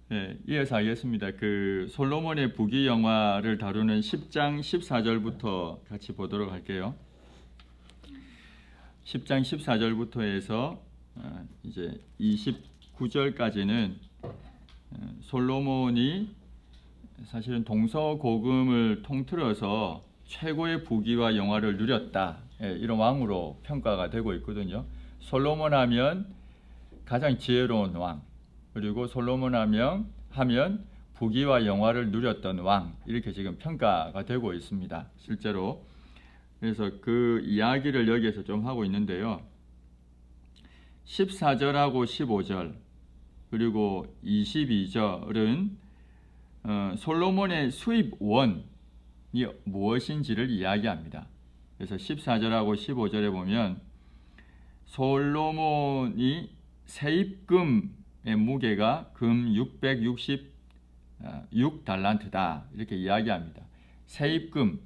네, 이어서 하겠습니다. 그 솔로몬의 부귀 영화를 다루는 10장 14절부터 같이 보도록 할게요. 10장 14절부터 해서 이제 29절까지는 솔로몬이 사실은 동서고금을 통틀어서 최고의 부귀와 영화를 누렸다, 이런 왕으로 평가가 되고 있거든요. 솔로몬 하면 가장 지혜로운 왕, 그리고 솔로몬 하면 부귀와 영화를 누렸던 왕, 이렇게 지금 평가가 되고 있습니다. 실제로. 그래서 그 이야기를 여기에서 좀 하고 있는데요. 14절하고 15절 그리고 22절은 솔로몬의 수입원이 무엇인지를 이야기합니다. 그래서 14절하고 15절에 보면 솔로몬이 세입금의 무게가 금 666달란트다, 이렇게 이야기합니다. 세입금,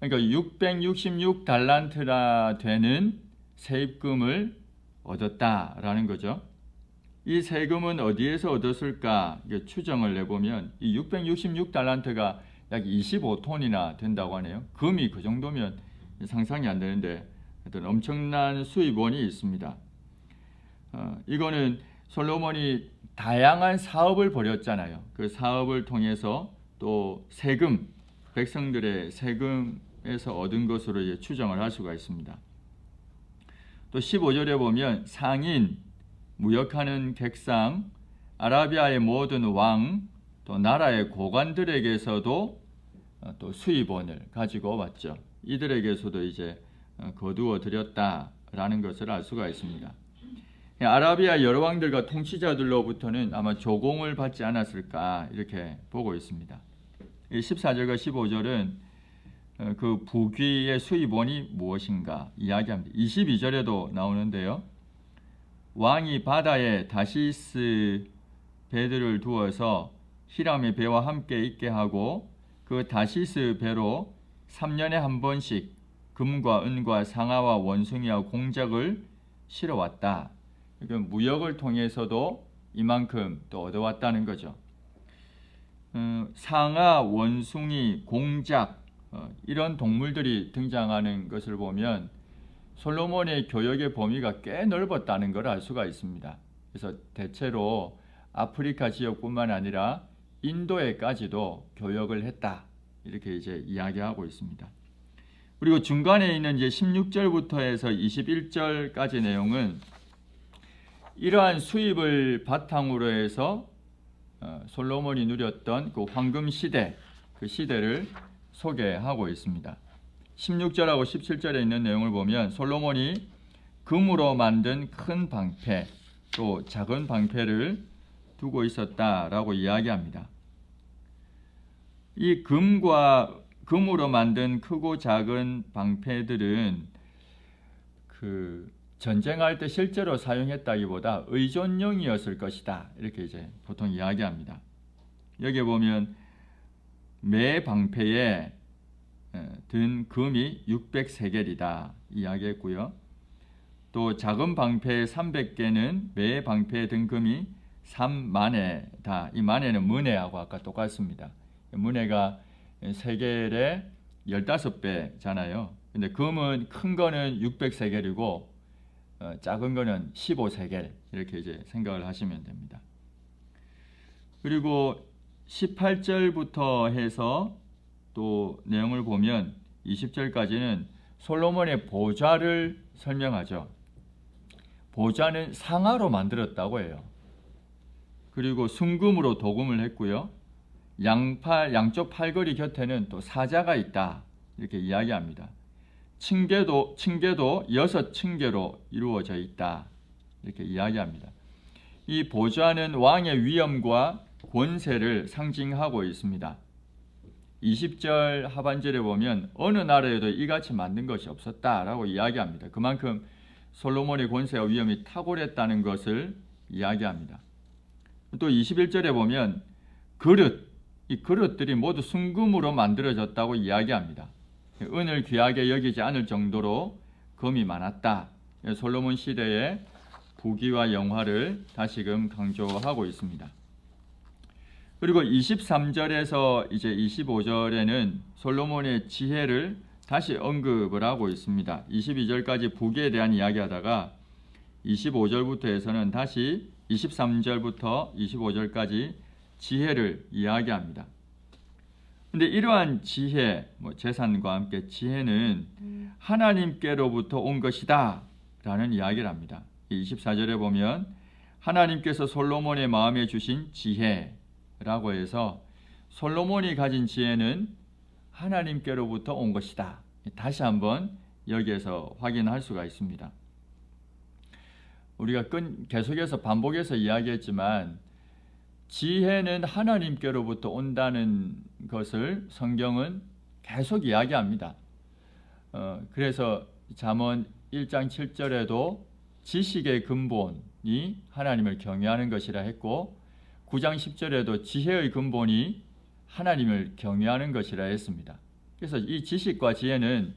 그러니까 666달란트나 되는 세입금을 얻었다라는 거죠. 이 세금은 어디에서 얻었을까 추정을 내보면 이 666달란트가 약 25톤이나 된다고 하네요. 금이 그 정도면 상상이 안 되는데 하여튼 엄청난 수입원이 있습니다. 이거는 솔로몬이 다양한 사업을 벌였잖아요. 그 사업을 통해서 또 세금, 백성들의 세금에서 얻은 것으로 이제 추정을 할 수가 있습니다. 또 15절에 보면 상인, 무역하는 객상, 아라비아의 모든 왕, 또 나라의 고관들에게서도 또 수입원을 가지고 왔죠. 이들에게서도 이제 거두어 드렸다라는 것을 알 수가 있습니다. 아라비아 여러 왕들과 통치자들로부터는 아마 조공을 받지 않았을까, 이렇게 보고 있습니다. 14절과 15절은 그 부귀의 수입원이 무엇인가 이야기합니다. 22절에도 나오는데요. 왕이 바다에 다시스 배들을 두어서 히람의 배와 함께 있게 하고 그 다시스 배로 3년에 한 번씩 금과 은과 상아와 원숭이와 공작을 실어왔다. 그러니까 무역을 통해서도 이만큼 또 얻어왔다는 거죠. 상아, 원숭이, 공작, 이런 동물들이 등장하는 것을 보면 솔로몬의 교역의 범위가 꽤 넓었다는 걸 알 수가 있습니다. 그래서 대체로 아프리카 지역뿐만 아니라 인도에까지도 교역을 했다, 이렇게 이제 이야기하고 있습니다. 그리고 중간에 있는 이제 16절부터 해서 21절까지 내용은 이러한 수입을 바탕으로 해서 솔로몬이 누렸던 그 황금 시대, 그 시대를 소개하고 있습니다. 16절하고 17절에 있는 내용을 보면 솔로몬이 금으로 만든 큰 방패, 또 작은 방패를 두고 있었다라고 이야기합니다. 이 금으로 만든 크고 작은 방패들은 그 전쟁할 때 실제로 사용했다기보다 의존용이었을 것이다, 이렇게 이제 보통 이야기합니다. 여기 보면 매 방패에 든 금이 600세겔이다 이야기했고요. 또 작은 방패 300개는 매 방패에 든 금이 3만에다. 이 만에는 문해하고 아까 똑같습니다. 문해가 세겔의 15배잖아요. 근데 금은 큰 거는 600세겔이고 작은 거는 15세겔, 이렇게 이제 생각을 하시면 됩니다. 그리고 18절부터 해서 또 내용을 보면 20절까지는 솔로몬의 보좌를 설명하죠. 보좌는 상아로 만들었다고 해요. 그리고 순금으로 도금을 했고요. 양쪽 팔걸이 곁에는 또 사자가 있다, 이렇게 이야기합니다. 층계도 6층계로 이루어져 있다, 이렇게 이야기합니다. 이 보좌는 왕의 위엄과 권세를 상징하고 있습니다. 20절 하반절에 보면 어느 나라에도 이같이 만든 것이 없었다라고 이야기합니다. 그만큼 솔로몬의 권세와 위엄이 탁월했다는 것을 이야기합니다. 또 21절에 보면 이 그릇들이 모두 순금으로 만들어졌다고 이야기합니다. 은을 귀하게 여기지 않을 정도로 금이 많았다. 솔로몬 시대의 부귀와 영화를 다시금 강조하고 있습니다. 그리고 23절에서 이제 25절에는 솔로몬의 지혜를 다시 언급을 하고 있습니다. 22절까지 부귀에 대한 이야기하다가 25절부터 해서는 다시 23절부터 25절까지 지혜를 이야기합니다. 근데 이러한 지혜, 재산과 함께 지혜는 하나님께로부터 온 것이다 라는 이야기를 합니다. 24절에 보면 하나님께서 솔로몬의 마음에 주신 지혜라고 해서 솔로몬이 가진 지혜는 하나님께로부터 온 것이다. 다시 한번 여기에서 확인할 수가 있습니다. 우리가 계속해서 반복해서 이야기했지만 지혜는 하나님께로부터 온다는 것을 성경은 계속 이야기합니다. 그래서 잠언 1장 7절에도 지식의 근본이 하나님을 경외하는 것이라 했고 9장 10절에도 지혜의 근본이 하나님을 경외하는 것이라 했습니다. 그래서 이 지식과 지혜는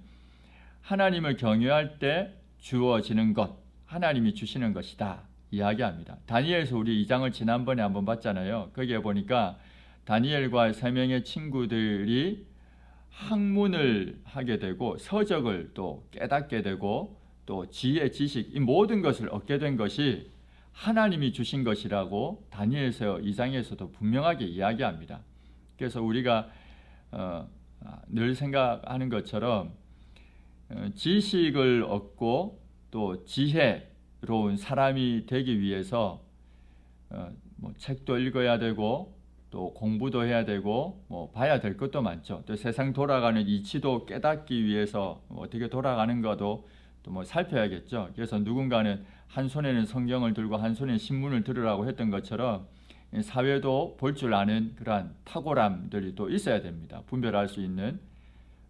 하나님을 경외할 때 주어지는 것, 하나님이 주시는 것이다 이야기합니다. 다니엘서 우리 2장을 지난번에 한번 봤잖아요. 거기에 보니까 다니엘과 3명의 친구들이 학문을 하게 되고 서적을 또 깨닫게 되고 또 지혜, 지식 이 모든 것을 얻게 된 것이 하나님이 주신 것이라고 다니엘서 2장에서도 분명하게 이야기합니다. 그래서 우리가 늘 생각하는 것처럼 지식을 얻고 또 지혜로운 사람이 되기 위해서 책도 읽어야 되고 또 공부도 해야 되고 봐야 될 것도 많죠. 또 세상 돌아가는 이치도 깨닫기 위해서 어떻게 돌아가는가도 또 살펴야겠죠. 그래서 누군가는 한 손에는 성경을 들고 한 손에 신문을 들으라고 했던 것처럼 사회도 볼 줄 아는 그러한 탁월함들이 또 있어야 됩니다. 분별할 수 있는.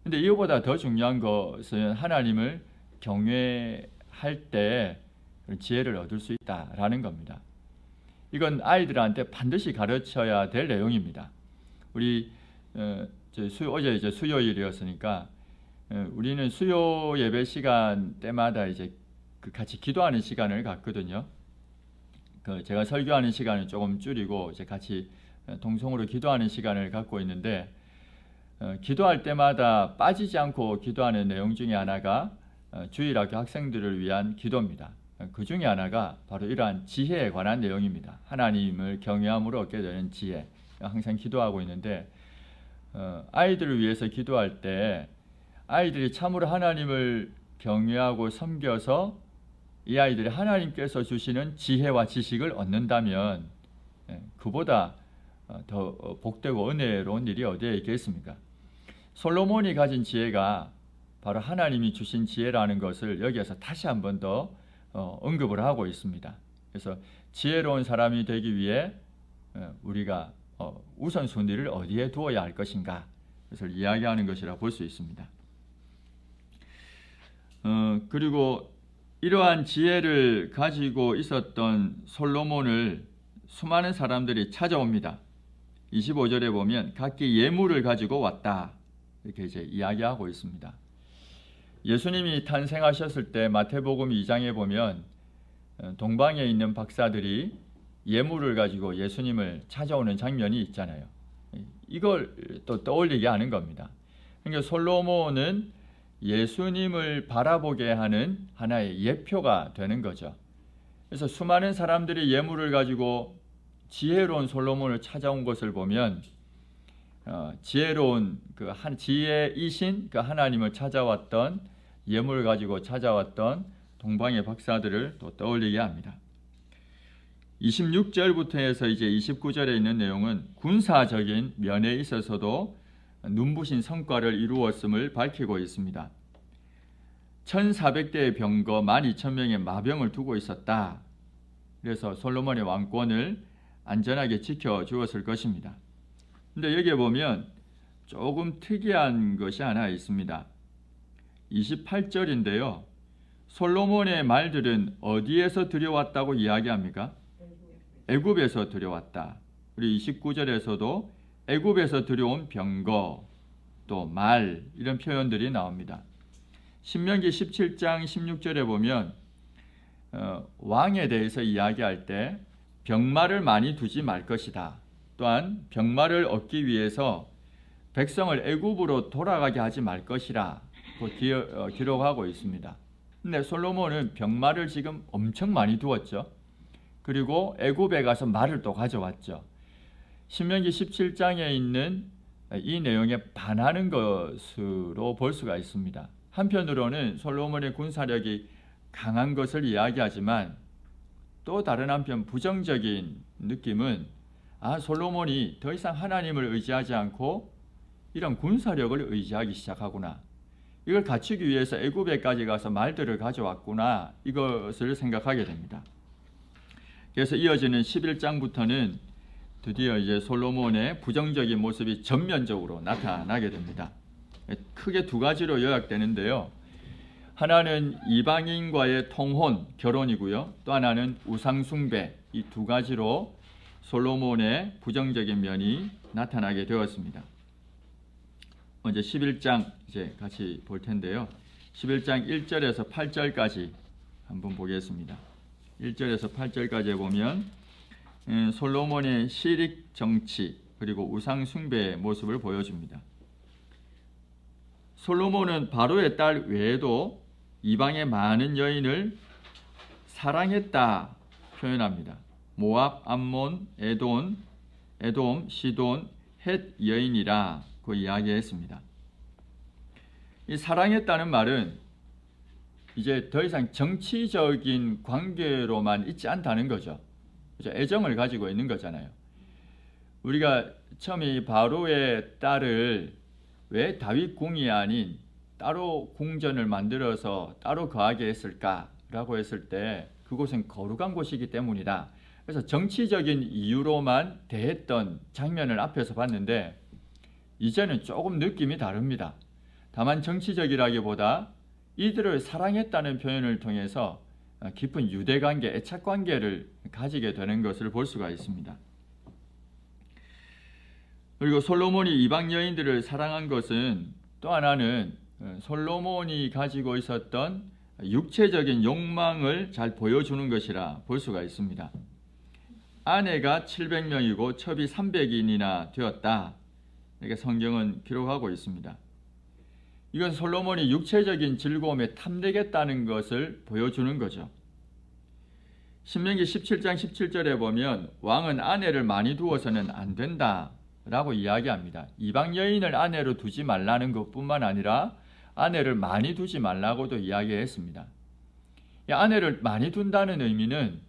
근데 이거보다 더 중요한 것은 하나님을 경외할 때 지혜를 얻을 수 있다라는 겁니다. 이건 아이들한테 반드시 가르쳐야 될 내용입니다. 우리 어제 이제 수요일이었으니까 우리는 수요 예배 시간 때마다 이제 같이 기도하는 시간을 갖거든요. 제가 설교하는 시간을 조금 줄이고 이제 같이 동성으로 기도하는 시간을 갖고 있는데 기도할 때마다 빠지지 않고 기도하는 내용 중에 하나가 주일학교 학생들을 위한 기도입니다. 그 중에 하나가 바로 이러한 지혜에 관한 내용입니다. 하나님을 경외함으로 얻게 되는 지혜. 항상 기도하고 있는데 아이들을 위해서 기도할 때 아이들이 참으로 하나님을 경외하고 섬겨서 이 아이들이 하나님께서 주시는 지혜와 지식을 얻는다면 그보다 더 복되고 은혜로운 일이 어디에 있겠습니까? 솔로몬이 가진 지혜가 바로 하나님이 주신 지혜라는 것을 여기에서 다시 한 번 더 언급을 하고 있습니다. 그래서 지혜로운 사람이 되기 위해 우리가 우선순위를 어디에 두어야 할 것인가 그것을 이야기하는 것이라 볼 수 있습니다. 그리고 이러한 지혜를 가지고 있었던 솔로몬을 수많은 사람들이 찾아옵니다. 25절에 보면 각기 예물을 가지고 왔다 이렇게 이제 이야기하고 있습니다. 예수님이 탄생하셨을 때 마태복음 2장에 보면 동방에 있는 박사들이 예물을 가지고 예수님을 찾아오는 장면이 있잖아요. 이걸 또 떠올리게 하는 겁니다. 그러니까 솔로몬은 예수님을 바라보게 하는 하나의 예표가 되는 거죠. 그래서 수많은 사람들이 예물을 가지고 지혜로운 솔로몬을 찾아온 것을 보면 지혜로운 지혜이신 그 하나님을 찾아왔던 예물을 가지고 찾아왔던 동방의 박사들을 또 떠올리게 합니다. 26절부터 해서 이제 29절에 있는 내용은 군사적인 면에 있어서도 눈부신 성과를 이루었음을 밝히고 있습니다. 1400대의 병거 12,000명의 마병을 두고 있었다. 그래서 솔로몬의 왕권을 안전하게 지켜주었을 것입니다. 근데 여기에 보면 조금 특이한 것이 하나 있습니다. 28절인데요. 솔로몬의 말들은 어디에서 들여왔다고 이야기합니까? 애굽에서 들여왔다. 우리 29절에서도 애굽에서 들여온 병거, 또 말 이런 표현들이 나옵니다. 신명기 17장 16절에 보면 왕에 대해서 이야기할 때 병마를 많이 두지 말 것이다 또한 병마를 얻기 위해서 백성을 애굽으로 돌아가게 하지 말 것이라 기록하고 있습니다. 근데 솔로몬은 병마를 지금 엄청 많이 두었죠. 그리고 애굽에 가서 말을 또 가져왔죠. 신명기 17장에 있는 이 내용에 반하는 것으로 볼 수가 있습니다. 한편으로는 솔로몬의 군사력이 강한 것을 이야기하지만 또 다른 한편 부정적인 느낌은 솔로몬이 더 이상 하나님을 의지하지 않고 이런 군사력을 의지하기 시작하구나. 이걸 갖추기 위해서 애굽에까지 가서 말들을 가져왔구나. 이것을 생각하게 됩니다. 그래서 이어지는 11장부터는 드디어 이제 솔로몬의 부정적인 모습이 전면적으로 나타나게 됩니다. 크게 두 가지로 요약되는데요. 하나는 이방인과의 통혼, 결혼이고요. 또 하나는 우상숭배, 이 두 가지로 솔로몬의 부정적인 면이 나타나게 되었습니다. 먼저 11장 이제 같이 볼 텐데요. 11장 1절에서 8절까지 한번 보겠습니다. 1절에서 8절까지 보면 솔로몬의 시릭 정치 그리고 우상 숭배의 모습을 보여줍니다. 솔로몬은 바로의 딸 외에도 이방의 많은 여인을 사랑했다 표현합니다. 모압, 암몬, 에돔, 시돈, 헷 여인이라 그 이야기했습니다. 이 사랑했다는 말은 이제 더 이상 정치적인 관계로만 있지 않다는 거죠. 애정을 가지고 있는 거잖아요. 우리가 처음에 바로의 딸을 왜 다윗 궁이 아닌 따로 궁전을 만들어서 따로 거하게 했을까라고 했을 때 그곳은 거룩한 곳이기 때문이다. 그래서 정치적인 이유로만 대했던 장면을 앞에서 봤는데 이제는 조금 느낌이 다릅니다. 다만 정치적이라기보다 이들을 사랑했다는 표현을 통해서 깊은 유대관계, 애착관계를 가지게 되는 것을 볼 수가 있습니다. 그리고 솔로몬이 이방 여인들을 사랑한 것은 또 하나는 솔로몬이 가지고 있었던 육체적인 욕망을 잘 보여주는 것이라 볼 수가 있습니다. 아내가 700명이고 첩이 300인이나 되었다. 이렇게 성경은 기록하고 있습니다. 이건 솔로몬이 육체적인 즐거움에 탐내겠다는 것을 보여주는 거죠. 신명기 17장 17절에 보면 왕은 아내를 많이 두어서는 안 된다라고 이야기합니다. 이방 여인을 아내로 두지 말라는 것뿐만 아니라 아내를 많이 두지 말라고도 이야기했습니다. 이 아내를 많이 둔다는 의미는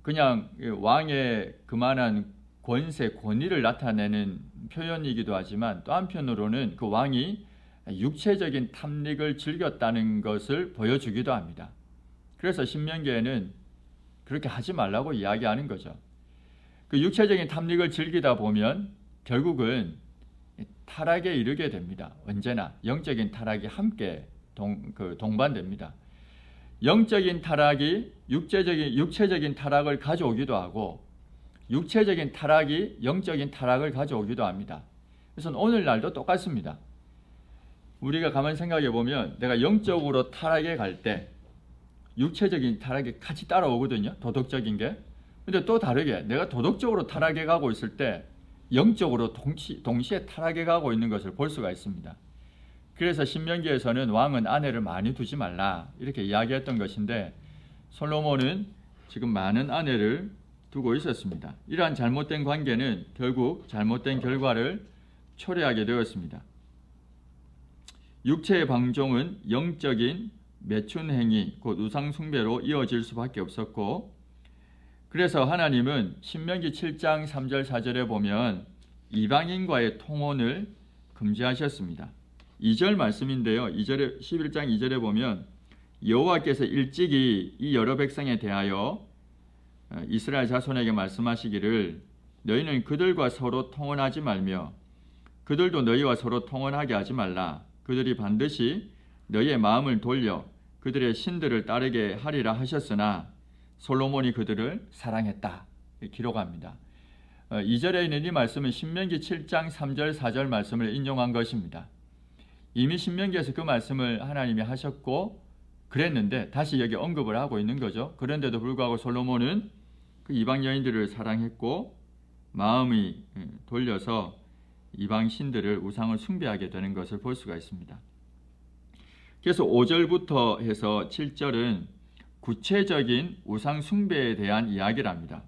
그냥 왕의 그만한 권세, 권위를 나타내는 표현이기도 하지만 또 한편으로는 그 왕이 육체적인 탐닉을 즐겼다는 것을 보여주기도 합니다. 그래서 신명기에는 그렇게 하지 말라고 이야기하는 거죠. 그 육체적인 탐닉을 즐기다 보면 결국은 타락에 이르게 됩니다. 언제나 영적인 타락이 함께 동반됩니다. 영적인 타락이 육체적인 타락을 가져오기도 하고 육체적인 타락이 영적인 타락을 가져오기도 합니다. 그래서 오늘날도 똑같습니다. 우리가 가만히 생각해 보면 내가 영적으로 타락에 갈 때 육체적인 타락이 같이 따라오거든요. 도덕적인 게. 근데 또 다르게 내가 도덕적으로 타락해 가고 있을 때 영적으로 동시에 타락해 가고 있는 것을 볼 수가 있습니다. 그래서 신명기에서는 왕은 아내를 많이 두지 말라 이렇게 이야기했던 것인데 솔로몬은 지금 많은 아내를 두고 있었습니다. 이러한 잘못된 관계는 결국 잘못된 결과를 초래하게 되었습니다. 육체의 방종은 영적인 매춘 행위, 곧 우상 숭배로 이어질 수밖에 없었고 그래서 하나님은 신명기 7장 3절 4절에 보면 이방인과의 통혼을 금지하셨습니다. 2절 말씀인데요. 11장 2절에 보면 여호와께서 일찍이 이 여러 백성에 대하여 이스라엘 자손에게 말씀하시기를 너희는 그들과 서로 통혼하지 말며 그들도 너희와 서로 통혼하게 하지 말라. 그들이 반드시 너희의 마음을 돌려 그들의 신들을 따르게 하리라 하셨으나 솔로몬이 그들을 사랑했다. 기록합니다. 2절에 있는 이 말씀은 신명기 7장 3절 4절 말씀을 인용한 것입니다. 이미 신명기에서 그 말씀을 하나님이 하셨고 그랬는데 다시 여기 언급을 하고 있는 거죠. 그런데도 불구하고 솔로몬은 그 이방 여인들을 사랑했고 마음이 돌려서 이방 신들을 우상을 숭배하게 되는 것을 볼 수가 있습니다. 그래서 5절부터 해서 7절은 구체적인 우상 숭배에 대한 이야기를 합니다.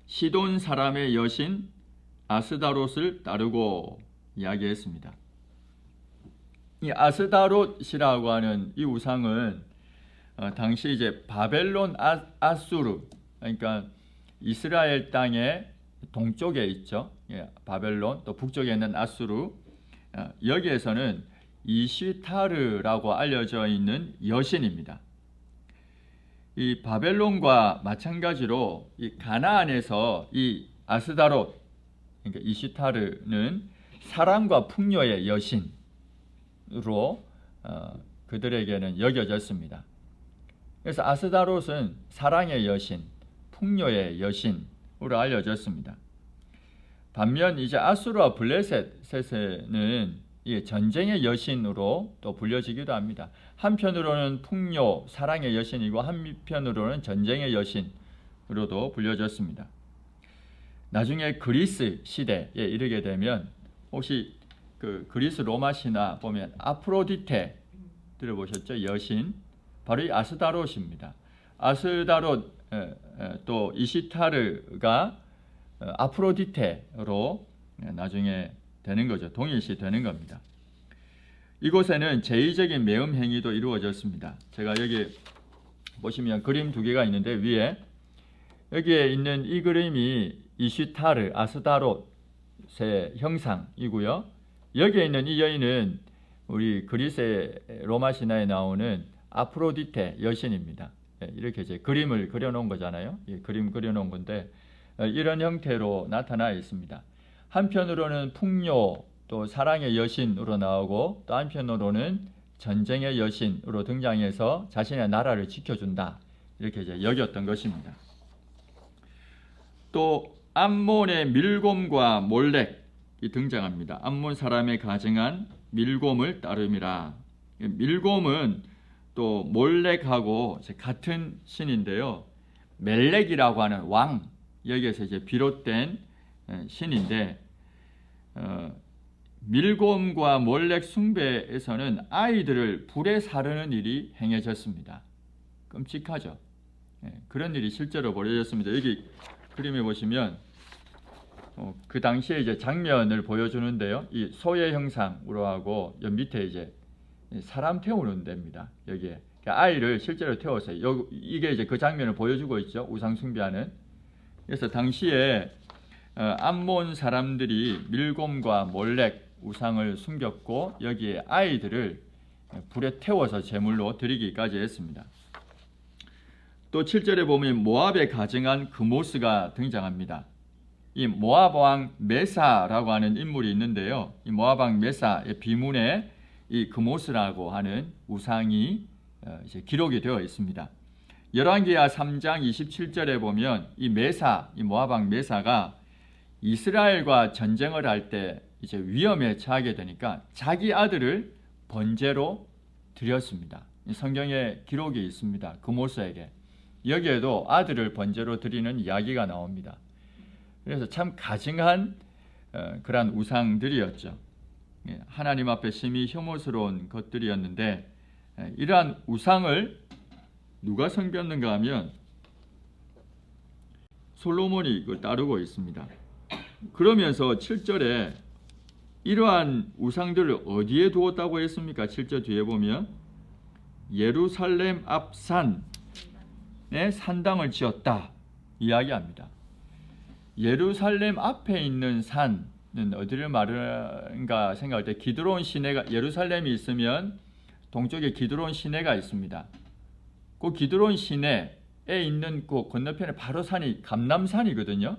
시돈 사람의 여신 아스다롯을 따르고 이야기했습니다. 이 아스다롯이라고 하는 이 우상은 당시 이제 바벨론 아수르, 그러니까 이스라엘 땅의 동쪽에 있죠. 바벨론, 또 북쪽에 있는 아수르, 여기에서는 이시타르라고 알려져 있는 여신입니다. 이 바벨론과 마찬가지로 이 가나안에서 이 아스다롯, 그러니까 이시타르는 사랑과 풍요의 여신으로 그들에게는 여겨졌습니다. 그래서 아스다롯은 사랑의 여신, 풍요의 여신으로 알려졌습니다. 반면 이제 아수르와 블레셋에는 전쟁의 여신으로 또 불려지기도 합니다. 한편으로는 풍요, 사랑의 여신이고 한편으로는 전쟁의 여신으로도 불려졌습니다. 나중에 그리스 시대에 이르게 되면 혹시 그 그리스 로마 신화 보면 아프로디테 들어보셨죠? 여신, 바로 이 아스다롯입니다. 아스다롯 또 이시타르가 아프로디테로 나중에 되는 거죠. 동일시 되는 겁니다. 이곳에는 제의적인 매음 행위도 이루어졌습니다. 제가 여기 보시면 그림 두 개가 있는데 위에 여기에 있는 이 그림이 이시타르, 아스다롯의 형상이고요. 여기에 있는 이 여인은 우리 그리스의 로마 신화에 나오는 아프로디테 여신입니다. 이렇게 이제 그림을 그려놓은 거잖아요. 그림 그려놓은 건데 이런 형태로 나타나 있습니다. 한편으로는 풍요 또 사랑의 여신으로 나오고 또 한편으로는 전쟁의 여신으로 등장해서 자신의 나라를 지켜준다 이렇게 이제 여겼던 것입니다. 또 암몬의 밀곰과 몰렉이 등장합니다. 암몬 사람의 가증한 밀곰을 따름이라. 밀곰은 또 몰렉하고 같은 신인데요. 멜렉이라고 하는 왕, 여기에서 이제 비롯된 신인데 밀곰과 몰렉 숭배에서는 아이들을 불에 사르는 일이 행해졌습니다. 끔찍하죠. 그런 일이 실제로 벌어졌습니다. 여기 그림에 보시면 그 당시에 이제 장면을 보여주는데요. 이 소의 형상으로 하고 여 밑에 이제 사람 태우는 데입니다. 여기에 아이를 실제로 태웠어요. 이게 이제 그 장면을 보여주고 있죠. 우상 숭배하는. 그래서 당시에 암몬 사람들이 밀곰과 몰렉 우상을 숨겼고 여기에 아이들을 불에 태워서 제물로 드리기까지 했습니다. 또 7절에 보면 모압에 가증한 그모스가 등장합니다. 이 모압 왕 메사라고 하는 인물이 있는데요. 이 모압 왕 메사의 비문에 이 그모스라고 하는 우상이 이제 기록이 되어 있습니다. 열왕기하 3장 27절에 보면 이 메사, 이 모압 왕 메사가 이스라엘과 전쟁을 할 때 이제 위험에 처하게 되니까 자기 아들을 번제로 드렸습니다. 성경에 기록이 있습니다. 그모스에게. 여기에도 아들을 번제로 드리는 이야기가 나옵니다. 그래서 참 가증한 그러한 우상들이었죠. 하나님 앞에 심히 혐오스러운 것들이었는데 이러한 우상을 누가 섬겼는가 하면 솔로몬이 이걸 따르고 있습니다. 그러면서 7절에 이러한 우상들을 어디에 두었다고 했습니까? 7절 뒤에 보면 예루살렘 앞 산에 산당을 지었다 이야기합니다. 예루살렘 앞에 있는 산은 어디를 말하는가 생각할 때 기드론 시내가, 예루살렘이 있으면 동쪽에 기드론 시내가 있습니다. 그 기드론 시내에 있는 그 건너편에 바로 산이 감람산이거든요.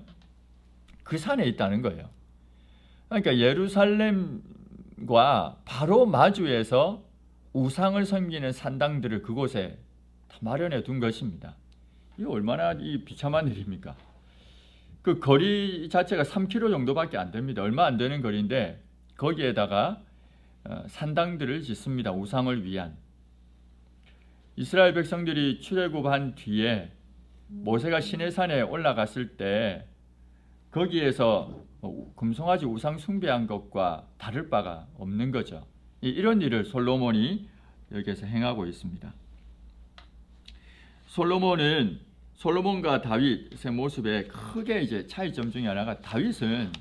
그 산에 있다는 거예요. 그러니까 예루살렘과 바로 마주해서 우상을 섬기는 산당들을 그곳에 다 마련해 둔 것입니다. 이게 얼마나 비참한 일입니까? 그 거리 자체가 3km 정도밖에 안 됩니다. 얼마 안 되는 거리인데 거기에다가 산당들을 짓습니다. 우상을 위한. 이스라엘 백성들이 출애굽한 뒤에 모세가 시내산에 올라갔을 때 거기에서 금송아지 우상 숭배한 것과 다를 바가 없는 거죠. 이런 일을 솔로몬이 여기에서 행하고 있습니다. 솔로몬과 다윗의 모습에 크게 이제 차이점 중에 하나가, 다윗은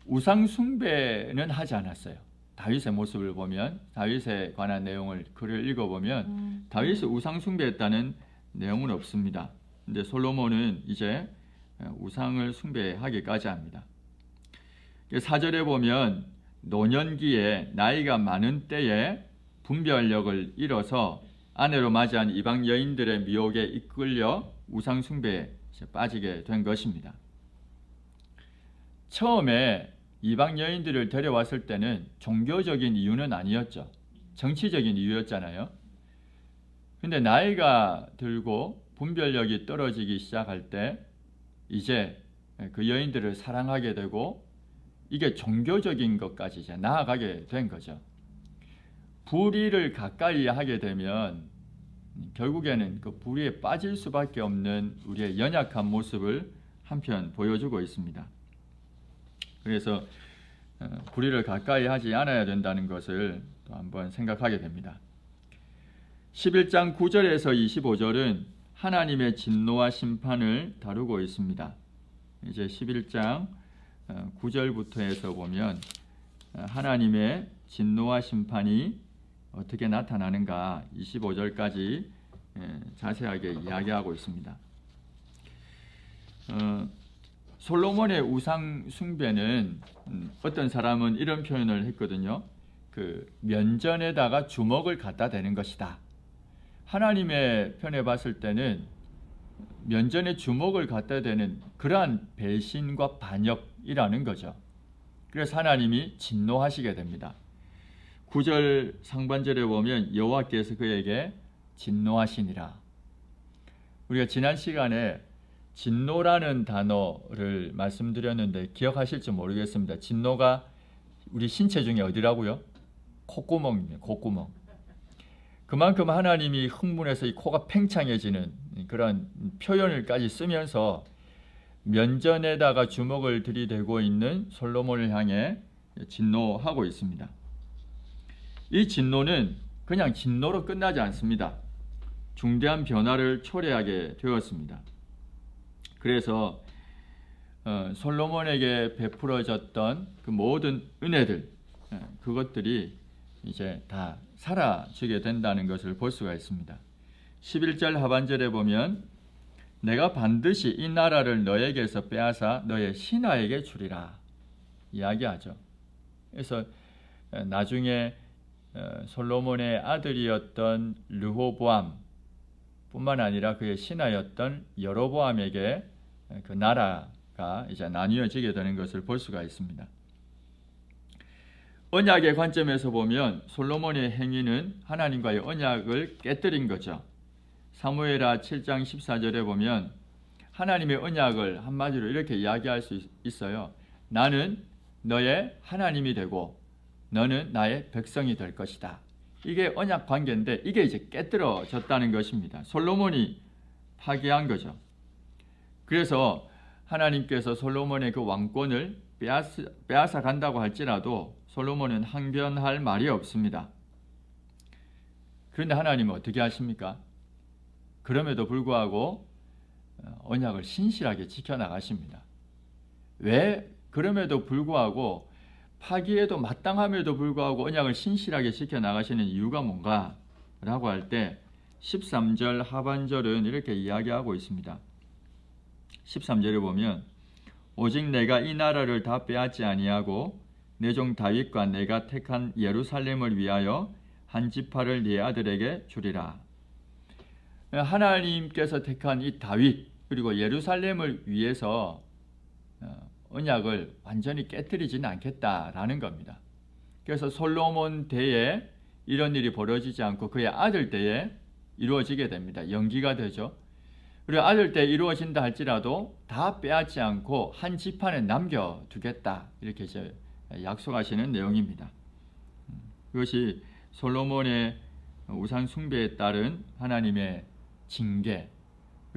우상 숭배는 하지 않았어요. 다윗의 모습을 보면, 다윗에 관한 내용을 글을 읽어보면 다윗이 우상 숭배했다는 내용은 없습니다. 근데 솔로몬은 이제 우상을 숭배하기까지 합니다. 4절에 보면 노년기에 나이가 많은 때에 분별력을 잃어서 아내로 맞이한 이방 여인들의 미혹에 이끌려 우상 숭배에 빠지게 된 것입니다. 처음에 이방 여인들을 데려왔을 때는 종교적인 이유는 아니었죠. 정치적인 이유였잖아요. 근데 나이가 들고 분별력이 떨어지기 시작할 때 이제 그 여인들을 사랑하게 되고, 이게 종교적인 것까지 이제 나아가게 된 거죠. 불의를 가까이 하게 되면 결국에는 그 불의에 빠질 수밖에 없는 우리의 연약한 모습을 한편 보여주고 있습니다. 그래서 불의를 가까이 하지 않아야 된다는 것을 또 한번 생각하게 됩니다. 11장 9절에서 25절은 하나님의 진노와 심판을 다루고 있습니다. 이제 11장 9절부터 해서 보면 하나님의 진노와 심판이 어떻게 나타나는가 25절까지 자세하게 이야기하고 있습니다. 솔로몬의 우상 숭배는 어떤 사람은 이런 표현을 했거든요. 그 면전에다가 주먹을 갖다 대는 것이다. 하나님의 편에 봤을 때는 면전에 주먹을 갖다 대는 그러한 배신과 반역이라는 거죠. 그래서 하나님이 진노하시게 됩니다. 9절 상반절에 보면 여호와께서 그에게 진노하시니라. 우리가 지난 시간에 진노라는 단어를 말씀드렸는데 기억하실지 모르겠습니다. 진노가 우리 신체 중에 어디라고요? 콧구멍입니다. 콧구멍. 그만큼 하나님이 흥분해서 이 코가 팽창해지는 그런 표현을까지 쓰면서 면전에다가 주먹을 들이대고 있는 솔로몬을 향해 진노하고 있습니다. 이 진노는 그냥 진노로 끝나지 않습니다. 중대한 변화를 초래하게 되었습니다. 그래서 솔로몬에게 베풀어졌던 그 모든 은혜들, 그것들이 이제 다 사라지게 된다는 것을 볼 수가 있습니다. 11절 하반절에 보면 내가 반드시 이 나라를 너에게서 빼앗아 너의 신하에게 주리라 이야기하죠. 그래서 나중에 솔로몬의 아들이었던 르호보암 뿐만 아니라 그의 신하였던 여로보암에게 그 나라가 이제 나뉘어지게 되는 것을 볼 수가 있습니다. 언약의 관점에서 보면 솔로몬의 행위는 하나님과의 언약을 깨뜨린 거죠. 사무엘하 7장 14절에 보면 하나님의 언약을 한마디로 이렇게 이야기할 수 있어요. 나는 너의 하나님이 되고 너는 나의 백성이 될 것이다. 이게 언약 관계인데 이게 이제 깨뜨려졌다는 것입니다. 솔로몬이 파괴한 거죠. 그래서 하나님께서 솔로몬의 그 왕권을 빼앗아 간다고 할지라도 솔로몬은 항변할 말이 없습니다. 그런데 하나님은 어떻게 하십니까? 그럼에도 불구하고 언약을 신실하게 지켜나가십니다. 왜 그럼에도 불구하고 파기에도 마땅함에도 불구하고 언약을 신실하게 지켜나가시는 이유가 뭔가? 라고 할 때 13절 하반절은 이렇게 이야기하고 있습니다. 13절에 보면 오직 내가 이 나라를 다 빼앗지 아니하고 내 종 다윗과 내가 택한 예루살렘을 위하여 한 지파를 네 아들에게 주리라. 하나님께서 택한 이 다윗 그리고 예루살렘을 위해서 언약을 완전히 깨뜨리지는 않겠다라는 겁니다. 그래서 솔로몬 때에 이런 일이 벌어지지 않고 그의 아들 때에 이루어지게 됩니다. 연기가 되죠. 그리고 아들 때 이루어진다 할지라도 다 빼앗지 않고 한 지파는 남겨두겠다 이렇게 이제 약속하시는 내용입니다. 그것이 솔로몬의 우상 숭배에 따른 하나님의 징계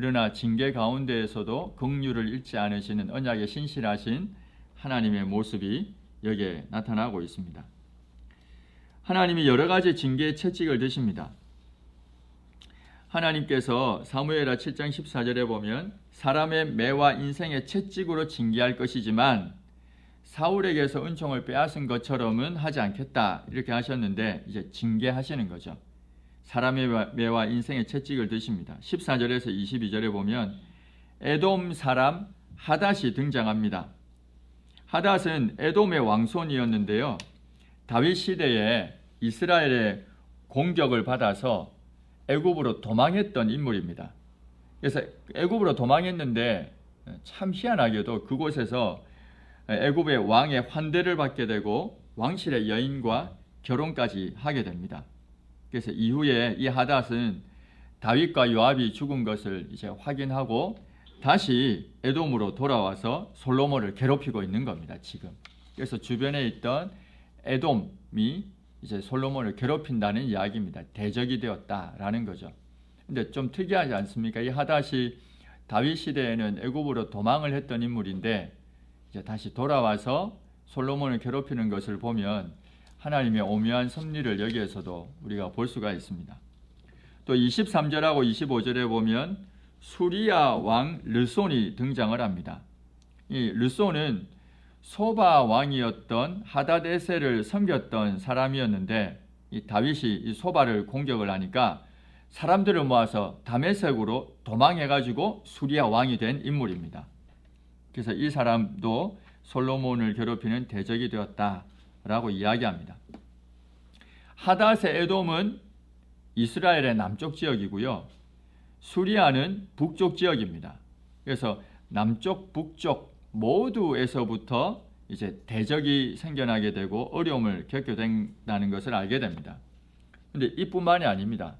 그러나 징계 가운데에서도 긍휼을 잃지 않으시는 언약에 신실하신 하나님의 모습이 여기에 나타나고 있습니다. 하나님이 여러 가지 징계의 채찍을 드십니다. 하나님께서 사무엘하 7장 14절에 보면 사람의 매와 인생의 채찍으로 징계할 것이지만 사울에게서 은총을 빼앗은 것처럼은 하지 않겠다 이렇게 하셨는데 이제 징계하시는 거죠. 사람의 매와 인생의 채찍을 드십니다. 14절에서 22절에 보면 에돔 사람 하닷이 등장합니다. 하닷은 에돔의 왕손이었는데요. 다윗 시대에 이스라엘의 공격을 받아서 애굽으로 도망했던 인물입니다. 그래서 애굽으로 도망했는데 참 희한하게도 그곳에서 애굽의 왕의 환대를 받게 되고 왕실의 여인과 결혼까지 하게 됩니다. 그래서 이후에 이 하닷은 다윗과 요압이 죽은 것을 이제 확인하고 다시 에돔으로 돌아와서 솔로몬을 괴롭히고 있는 겁니다. 지금. 그래서 주변에 있던 에돔이 이제 솔로몬을 괴롭힌다는 이야기입니다. 대적이 되었다라는 거죠. 근데 좀 특이하지 않습니까? 이 하닷이 다윗 시대에는 애굽으로 도망을 했던 인물인데 이제 다시 돌아와서 솔로몬을 괴롭히는 것을 보면 하나님의 오묘한 섭리를 여기에서도 우리가 볼 수가 있습니다. 또 23절하고 25절에 보면 수리아 왕 르손이 등장을 합니다. 이 르손은 소바 왕이었던 하닷에셀을 섬겼던 사람이었는데 이 다윗이 이 소바를 공격을 하니까 사람들을 모아서 다메섹으로 도망해가지고 수리아 왕이 된 인물입니다. 그래서 이 사람도 솔로몬을 괴롭히는 대적이 되었다라고 이야기합니다. 하닷의 에돔은 이스라엘의 남쪽 지역이고요. 수리아는 북쪽 지역입니다. 그래서 남쪽, 북쪽 모두에서부터 이제 대적이 생겨나게 되고 어려움을 겪게 된다는 것을 알게 됩니다. 근데 이뿐만이 아닙니다.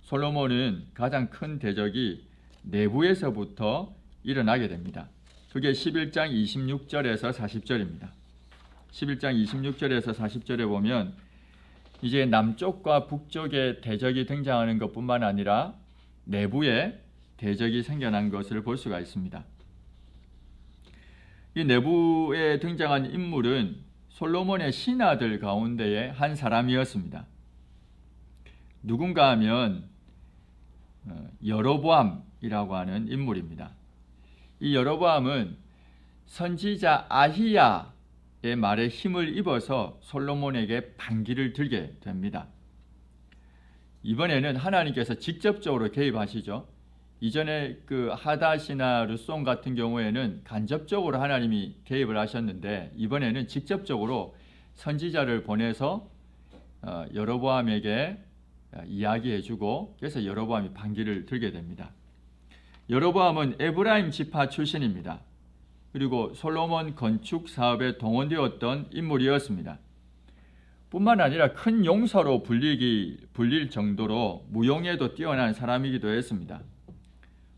솔로몬은 가장 큰 대적이 내부에서부터 일어나게 됩니다. 그게 11장 26절에서 40절입니다. 11장 26절에서 40절에 보면 이제 남쪽과 북쪽에 대적이 등장하는 것뿐만 아니라 내부에 대적이 생겨난 것을 볼 수가 있습니다. 이 내부에 등장한 인물은 솔로몬의 신하들 가운데의 한 사람이었습니다. 누군가 하면 여로보암이라고 하는 인물입니다. 이 여로보암은 선지자 아히야의 말에 힘을 입어서 솔로몬에게 반기를 들게 됩니다. 이번에는 하나님께서 직접적으로 개입하시죠. 이전에 그 하닷이나 르손 같은 경우에는 간접적으로 하나님이 개입을 하셨는데 이번에는 직접적으로 선지자를 보내서 여로보암에게 이야기해주고 그래서 여로보암이 반기를 들게 됩니다. 여로보암은 에브라임 지파 출신입니다. 그리고 솔로몬 건축 사업에 동원되었던 인물이었습니다. 뿐만 아니라 큰 용사로 불릴 정도로 무용에도 뛰어난 사람이기도 했습니다.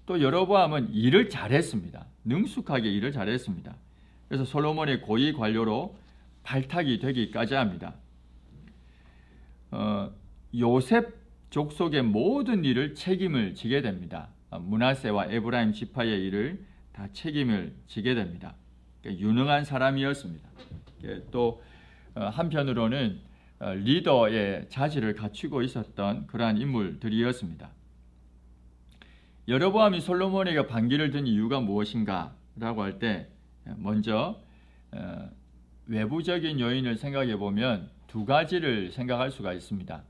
또 여로보암은 일을 잘했습니다. 능숙하게 일을 잘했습니다. 그래서 솔로몬의 고위 관료로 발탁이 되기까지 합니다. 요셉 족속의 모든 일을 책임을 지게 됩니다. 므낫세와 에브라임 지파의 일을 다 책임을 지게 됩니다. 유능한 사람이었습니다. 또 한편으로는 리더의 자질을 갖추고 있었던 그러한 인물들이었습니다. 여로보암이 솔로몬에게 반기를 든 이유가 무엇인가 라고 할 때 먼저 외부적인 요인을 생각해 보면 두 가지를 생각할 수가 있습니다.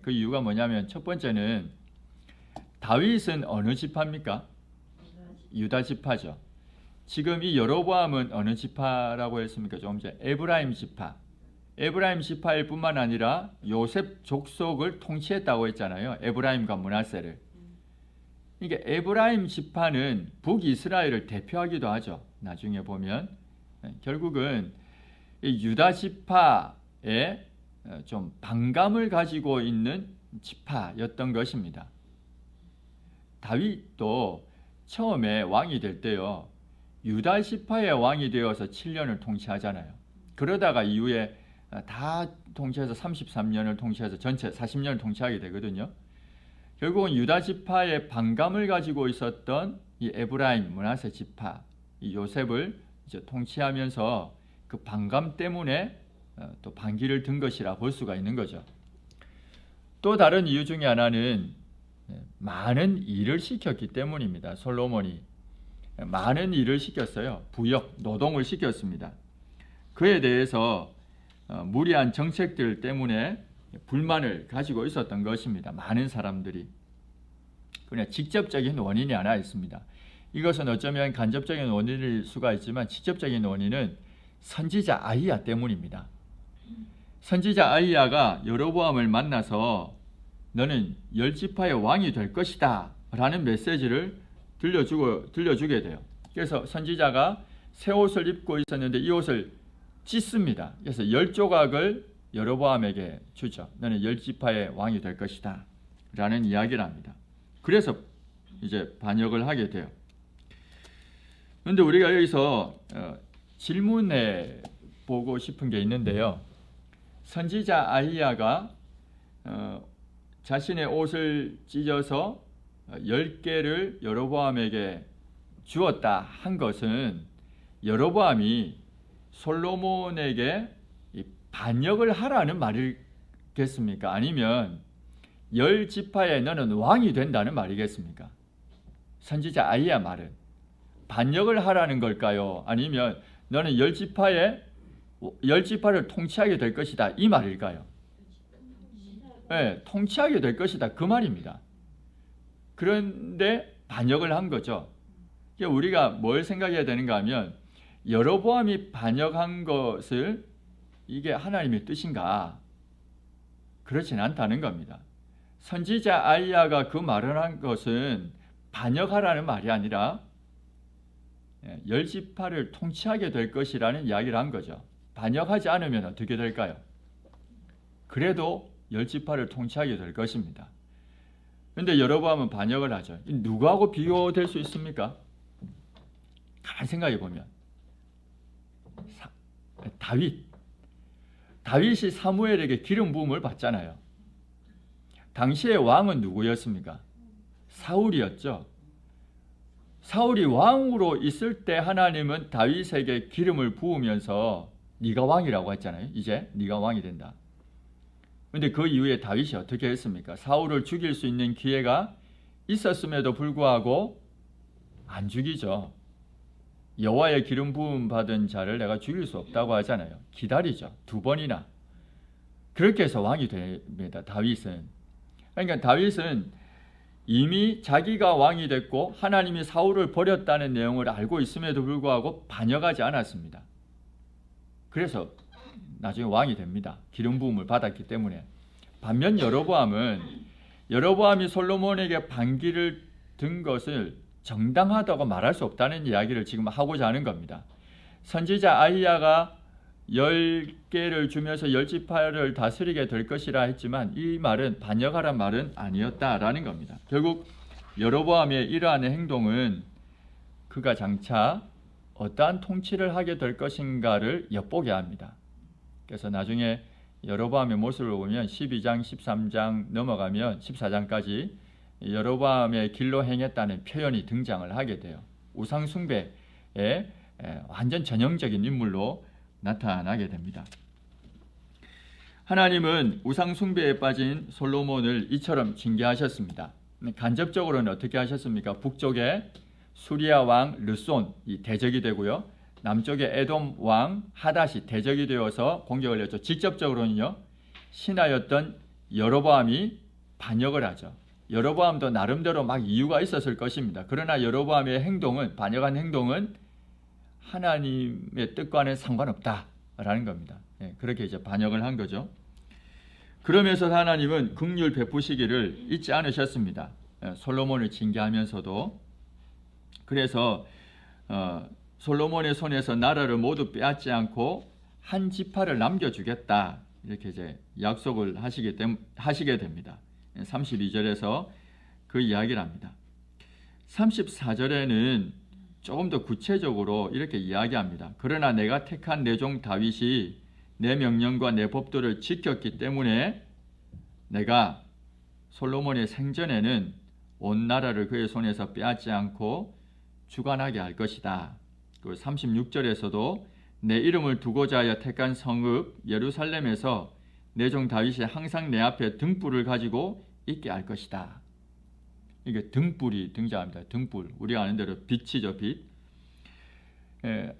그 이유가 뭐냐면 첫 번째는 다윗은 어느 지파입니까? 유다 지파죠. 지금 이 여로보암은 어느 지파라고 했습니까? 조금 전에 에브라임 지파. 에브라임 지파일 뿐만 아니라 요셉 족속을 통치했다고 했잖아요. 에브라임과 므낫세를. 그러니까 에브라임 지파는 북이스라엘을 대표하기도 하죠. 나중에 보면 결국은 이 유다 지파에 좀 반감을 가지고 있는 지파였던 것입니다. 다윗도 처음에 왕이 될 때요. 유다 지파의 왕이 되어서 7년을 통치하잖아요. 그러다가 이후에 다 통치해서 33년을 통치해서 전체 40년을 통치하게 되거든요. 결국은 유다 지파의 반감을 가지고 있었던 이 에브라임 므낫세 지파, 이 요셉을 이제 통치하면서 그 반감 때문에 또 반기를 든 것이라 볼 수가 있는 거죠. 또 다른 이유 중에 하나는 많은 일을 시켰기 때문입니다. 솔로몬이 많은 일을 시켰어요. 부역, 노동을 시켰습니다. 그에 대해서 무리한 정책들 때문에 불만을 가지고 있었던 것입니다. 많은 사람들이. 그러나 직접적인 원인이 하나 있습니다. 이것은 어쩌면 간접적인 원인일 수가 있지만 직접적인 원인은 선지자 아히야 때문입니다. 선지자 아히야가 여로보암을 만나서 너는 10지파의 왕이 될 것이다 라는 메시지를 들려주게 돼요. 그래서 선지자가 새 옷을 입고 있었는데 이 옷을 찢습니다. 그래서 10조각을 여로보암에게 주죠. 너는 10지파의 왕이 될 것이다 라는 이야기를 합니다. 그래서 이제 반역을 하게 돼요. 그런데 우리가 여기서 질문해 보고 싶은 게 있는데요. 선지자 아히야가 자신의 옷을 찢어서 10개를 여로보암에게 주었다 한 것은 여로보암이 솔로몬에게 반역을 하라는 말이겠습니까? 아니면 10지파에 너는 왕이 된다는 말이겠습니까? 선지자 아히야 말은 반역을 하라는 걸까요? 아니면 너는 10지파를 통치하게 될 것이다 이 말일까요? 네, 통치하게 될 것이다 그 말입니다. 그런데 반역을 한 거죠. 우리가 뭘 생각해야 되는가 하면 여로보암이 반역한 것을 이게 하나님의 뜻인가? 그렇진 않다는 겁니다. 선지자 아히야가 그 말을 한 것은 반역하라는 말이 아니라 10지파를 통치하게 될 것이라는 이야기를 한 거죠. 반역하지 않으면 어떻게 될까요? 그래도 10지파를 통치하게 될 것입니다. 그런데 여로보암은 반역을 하죠. 누구하고 비교될 수 있습니까? 가만히 생각해 보면 다윗이 사무엘에게 기름 부음을 받잖아요. 당시의 왕은 누구였습니까? 사울이었죠. 사울이 왕으로 있을 때 하나님은 다윗에게 기름을 부으면서 네가 왕이라고 했잖아요. 이제 네가 왕이 된다. 그런데 그 이후에 다윗이 어떻게 했습니까? 사울을 죽일 수 있는 기회가 있었음에도 불구하고 안 죽이죠. 여호와의 기름 부음 받은 자를 내가 죽일 수 없다고 하잖아요. 기다리죠. 2번이나. 그렇게 해서 왕이 됩니다. 다윗은. 그러니까 다윗은 이미 자기가 왕이 됐고 하나님이 사울을 버렸다는 내용을 알고 있음에도 불구하고 반역하지 않았습니다. 그래서 나중에 왕이 됩니다. 기름 부음을 받았기 때문에. 반면 여로보암이 솔로몬에게 반기를 든 것을 정당하다고 말할 수 없다는 이야기를 지금 하고자 하는 겁니다. 선지자 아히야가 10개를 주면서 10지파를 다스리게 될 것이라 했지만 이 말은 반역하란 말은 아니었다라는 겁니다. 결국 여로보암의 이러한 행동은 그가 장차 어떠한 통치를 하게 될 것인가를 엿보게 합니다. 그래서 나중에 여로보암의 모습을 보면 12장, 13장 넘어가면 14장까지 여로보암의 길로 행했다는 표현이 등장을 하게 돼요. 우상 숭배의 완전 전형적인 인물로 나타나게 됩니다. 하나님은 우상 숭배에 빠진 솔로몬을 이처럼 징계하셨습니다. 간접적으로는 어떻게 하셨습니까? 북쪽에 수리아 왕 르손 이 대적이 되고요. 남쪽에 에돔 왕 하닷이 대적이 되어서 공격을 했죠. 직접적으로는요. 신하였던 여로보암이 반역을 하죠. 여로보암도 나름대로 막 이유가 있었을 것입니다. 그러나 여로보암의 행동은 반역한 행동은 하나님의 뜻과는 상관없다라는 겁니다. 그렇게 이제 반역을 한 거죠. 그러면서 하나님은 긍휼 베푸시기를 잊지 않으셨습니다. 솔로몬을 징계하면서도. 그래서 솔로몬의 손에서 나라를 모두 빼앗지 않고 한 지파를 남겨주겠다 이렇게 이제 약속을 하시게 됩니다. 32절에서 그 이야기를 합니다. 34절에는 조금 더 구체적으로 이렇게 이야기합니다. 그러나 내가 택한 내 종 다윗이 내 명령과 내 법도를 지켰기 때문에 내가 솔로몬의 생전에는 온 나라를 그의 손에서 빼앗지 않고 주관하게 할 것이다. 그 36절에서도 내 이름을 두고자 하여 택한 성읍 예루살렘에서 내 종 다윗이 항상 내 앞에 등불을 가지고 있게 할 것이다. 이게 등불이 등장합니다. 등불. 우리가 아는 대로 빛이죠, 빛.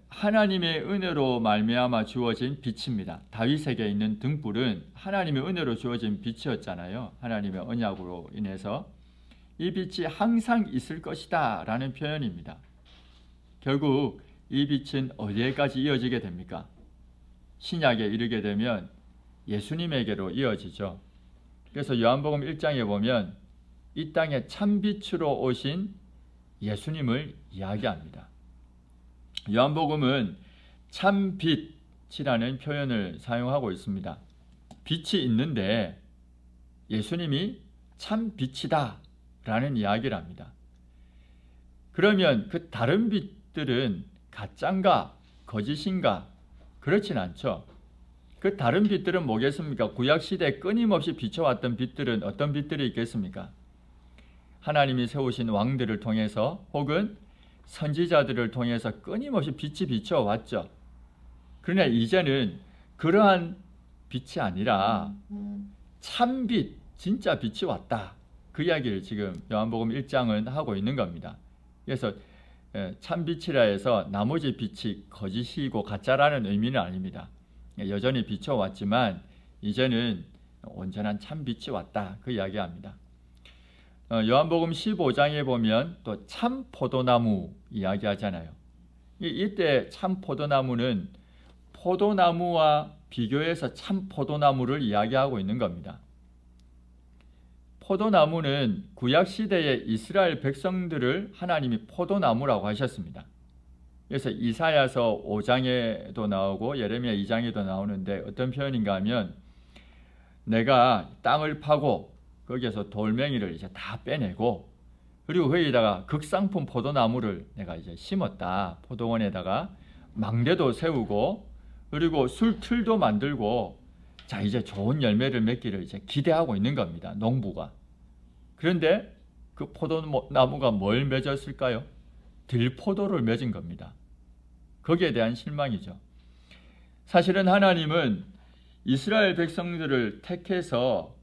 하나님의 은혜로 말미암아 주어진 빛입니다. 다윗에게 있는 등불은 하나님의 은혜로 주어진 빛이었잖아요. 하나님의 언약으로 인해서 이 빛이 항상 있을 것이다 라는 표현입니다. 결국 이 빛은 어디에까지 이어지게 됩니까? 신약에 이르게 되면 예수님에게로 이어지죠. 그래서 요한복음 1장에 보면 이 땅에 참빛으로 오신 예수님을 이야기합니다. 요한복음은 참빛이라는 표현을 사용하고 있습니다. 빛이 있는데 예수님이 참빛이다 라는 이야기를 합니다. 그러면 그 다른 빛들은 가짜인가 거짓인가? 그렇진 않죠. 그 다른 빛들은 뭐겠습니까? 구약시대에 끊임없이 비춰왔던 빛들은 어떤 빛들이 있겠습니까? 하나님이 세우신 왕들을 통해서 혹은 선지자들을 통해서 끊임없이 빛이 비춰왔죠. 그러나 이제는 그러한 빛이 아니라 참빛, 진짜 빛이 왔다. 그 이야기를 지금 요한복음 1장은 하고 있는 겁니다. 그래서 참빛이라 해서 나머지 빛이 거짓이고 가짜라는 의미는 아닙니다. 여전히 비춰왔지만 이제는 온전한 참빛이 왔다. 그 이야기합니다. 요한복음 15장에 보면 또 참 포도나무 이야기하잖아요. 이때 참 포도나무는 포도나무와 비교해서 참 포도나무를 이야기하고 있는 겁니다. 포도나무는 구약시대의 이스라엘 백성들을 하나님이 포도나무라고 하셨습니다. 그래서 이사야서 5장에도 나오고 예레미야 2장에도 나오는데 어떤 표현인가 하면 내가 땅을 파고 거기에서 돌멩이를 이제 다 빼내고 그리고 거기다가 극상품 포도나무를 내가 이제 심었다. 포도원에다가 망대도 세우고 그리고 술틀도 만들고 자 이제 좋은 열매를 맺기를 이제 기대하고 있는 겁니다. 농부가. 그런데 그 포도나무가 뭘 맺었을까요? 들포도를 맺은 겁니다. 거기에 대한 실망이죠. 사실은 하나님은 이스라엘 백성들을 택해서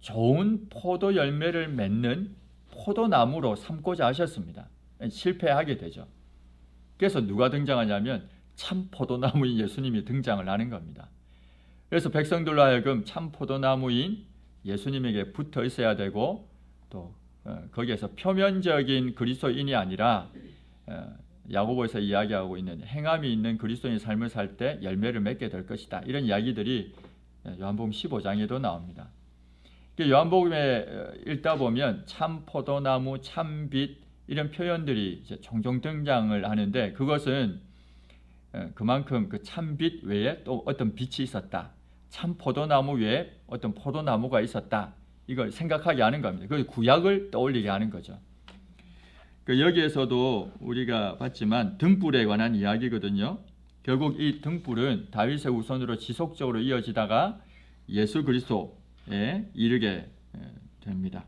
좋은 포도 열매를 맺는 포도나무로 삼고자 하셨습니다. 실패하게 되죠. 그래서 누가 등장하냐면 참 포도나무인 예수님이 등장을 하는 겁니다. 그래서 백성들로 하여금 참 포도나무인 예수님에게 붙어 있어야 되고 또 거기에서 표면적인 그리스도인이 아니라 야고보에서 이야기하고 있는 행함이 있는 그리스도인의 삶을 살 때 열매를 맺게 될 것이다. 이런 이야기들이 요한복음 15장에도 나옵니다. 요한복음에 읽다 보면 참 포도나무, 참빛 이런 표현들이 이제 종종 등장을 하는데 그것은 그만큼 그 참빛 외에 또 어떤 빛이 있었다. 참 포도나무 외에 어떤 포도나무가 있었다. 이걸 생각하게 하는 겁니다. 그 구약을 떠올리게 하는 거죠. 여기에서도 우리가 봤지만 등불에 관한 이야기거든요. 결국 이 등불은 다윗의 후손으로 지속적으로 이어지다가 예수 그리스도에 이르게 됩니다.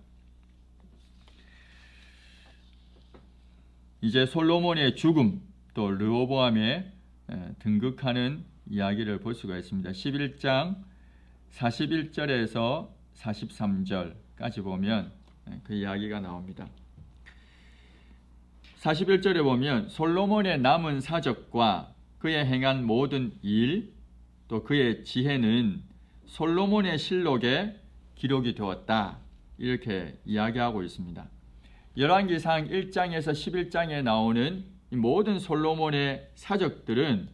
이제 솔로몬의 죽음 또 르호보암의 등극하는 이야기를 볼 수가 있습니다. 11장 41절에서 43절까지 보면 그 이야기가 나옵니다. 41절에 보면 솔로몬의 남은 사적과 그의 행한 모든 일 또 그의 지혜는 솔로몬의 실록에 기록이 되었다. 이렇게 이야기하고 있습니다. 열왕기상 1장에서 11장에 나오는 이 모든 솔로몬의 사적들은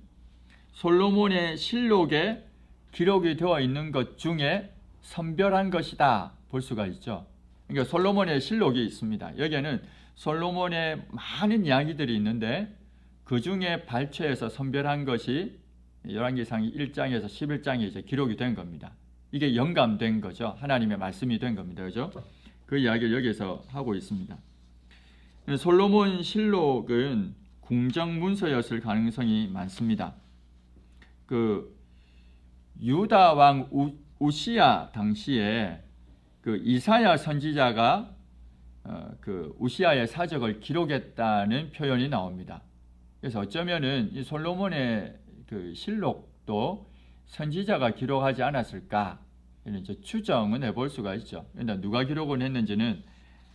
솔로몬의 실록에 기록이 되어 있는 것 중에 선별한 것이다 볼 수가 있죠. 그러니까 솔로몬의 실록이 있습니다. 여기에는 솔로몬의 많은 이야기들이 있는데 그 중에 발췌해서 선별한 것이 열왕기상 1장에서 11장에 이제 기록이 된 겁니다. 이게 영감된 거죠. 하나님의 말씀이 된 겁니다. 그죠? 그 이야기를 여기서 하고 있습니다. 솔로몬 실록은 궁정 문서였을 가능성이 많습니다. 그 유다 왕 우시야 당시에 그 이사야 선지자가 그 우시아의 사적을 기록했다는 표현이 나옵니다. 그래서 어쩌면은 이 솔로몬의 그 실록도 선지자가 기록하지 않았을까 이런 이제 추정은 해볼 수가 있죠. 그런데 누가 기록을 했는지는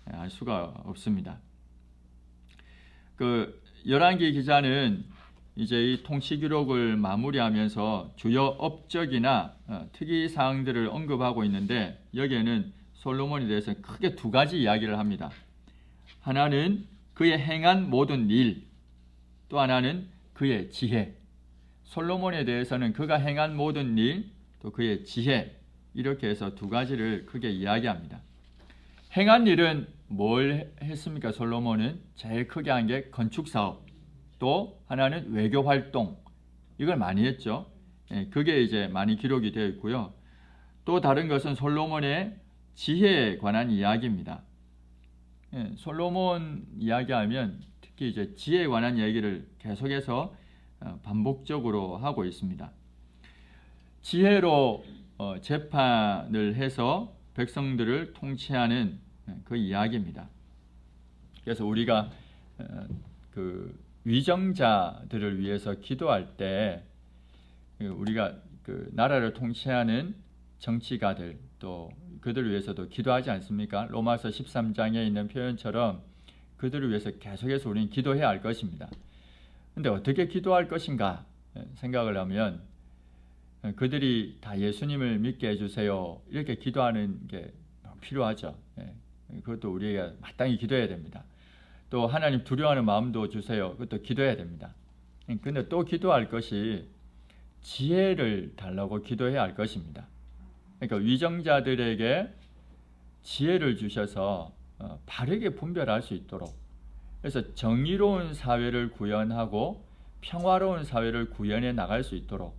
알 수가 없습니다. 그 열왕기 기자는 이제 이 통치 기록을 마무리하면서 주요 업적이나 특이 사항들을 언급하고 있는데 여기에는 솔로몬에 대해서 크게 두 가지 이야기를 합니다. 하나는 그의 행한 모든 일, 또 하나는 그의 지혜. 솔로몬에 대해서는 그가 행한 모든 일, 또 그의 지혜, 이렇게 해서 두 가지를 크게 이야기합니다. 행한 일은 뭘 했습니까? 솔로몬은 제일 크게 한 게 건축사업, 또 하나는 외교활동, 이걸 많이 했죠. 그게 이제 많이 기록이 되어 있고요. 또 다른 것은 솔로몬의 지혜에 관한 이야기입니다. 솔로몬 이야기하면 특히 이제 지혜에 관한 얘기를 계속해서 반복적으로 하고 있습니다. 지혜로 재판을 해서 백성들을 통치하는 그 이야기입니다. 그래서 우리가 그 위정자들을 위해서 기도할 때 우리가 그 나라를 통치하는 정치가들 또 그들을 위해서도 기도하지 않습니까? 로마서 13장에 있는 표현처럼 그들을 위해서 계속해서 우리는 기도해야 할 것입니다. 근데 어떻게 기도할 것인가 생각을 하면 그들이 다 예수님을 믿게 해주세요 이렇게 기도하는 게 필요하죠. 그것도 우리가 마땅히 기도해야 됩니다. 또 하나님 두려워하는 마음도 주세요. 그것도 기도해야 됩니다. 근데 또 기도할 것이 지혜를 달라고 기도해야 할 것입니다. 그러니까 위정자들에게 지혜를 주셔서 바르게 분별할 수 있도록, 그래서 정의로운 사회를 구현하고 평화로운 사회를 구현해 나갈 수 있도록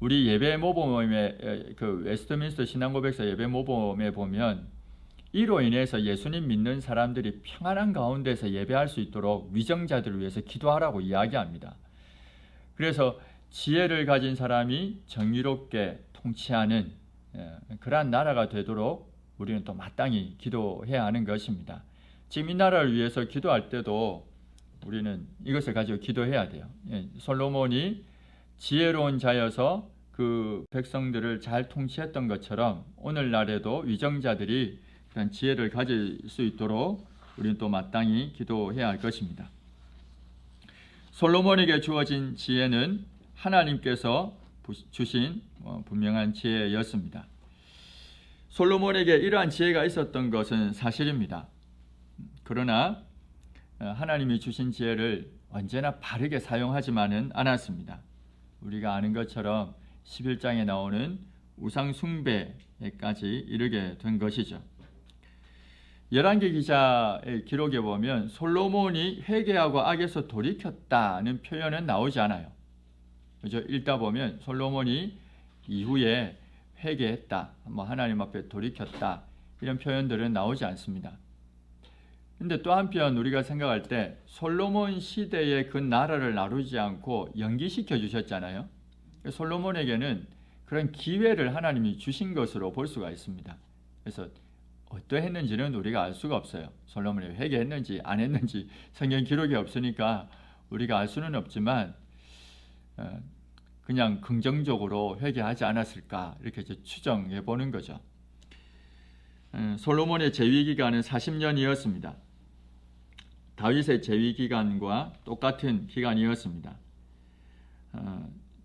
우리 예배 모범에 그 웨스트민스터 신앙고백서 예배 모범에 보면 이로 인해서 예수님 믿는 사람들이 평안한 가운데서 예배할 수 있도록 위정자들을 위해서 기도하라고 이야기합니다. 그래서 지혜를 가진 사람이 정의롭게 통치하는 그러한 나라가 되도록 우리는 또 마땅히 기도해야 하는 것입니다. 지금 이 나라를 위해서 기도할 때도 우리는 이것을 가지고 기도해야 돼요. 솔로몬이 지혜로운 자여서 그 백성들을 잘 통치했던 것처럼 오늘날에도 위정자들이 그런 지혜를 가질 수 있도록 우리는 또 마땅히 기도해야 할 것입니다. 솔로몬에게 주어진 지혜는 하나님께서 주신 분명한 지혜였습니다. 솔로몬에게 이러한 지혜가 있었던 것은 사실입니다. 그러나 하나님이 주신 지혜를 언제나 바르게 사용하지만은 않았습니다. 우리가 아는 것처럼 11장에 나오는 우상 숭배까지 이르게 된 것이죠. 열왕기 기자의 기록에 보면 솔로몬이 회개하고 악에서 돌이켰다는 표현은 나오지 않아요. 그죠? 읽다 보면 솔로몬이 이후에 회개했다, 하나님 앞에 돌이켰다 이런 표현들은 나오지 않습니다. 근데 또 한편 우리가 생각할 때 솔로몬 시대의 그 나라를 나누지 않고 연기시켜 주셨잖아요. 솔로몬에게는 그런 기회를 하나님이 주신 것으로 볼 수가 있습니다. 그래서 어떠했는지는 우리가 알 수가 없어요. 솔로몬이 회개했는지 안 했는지 성경 기록이 없으니까 우리가 알 수는 없지만 그냥 긍정적으로 회개하지 않았을까 이렇게 이제 추정해 보는 거죠. 솔로몬의 재위 기간은 40년이었습니다. 다윗의 재위 기간과 똑같은 기간이었습니다.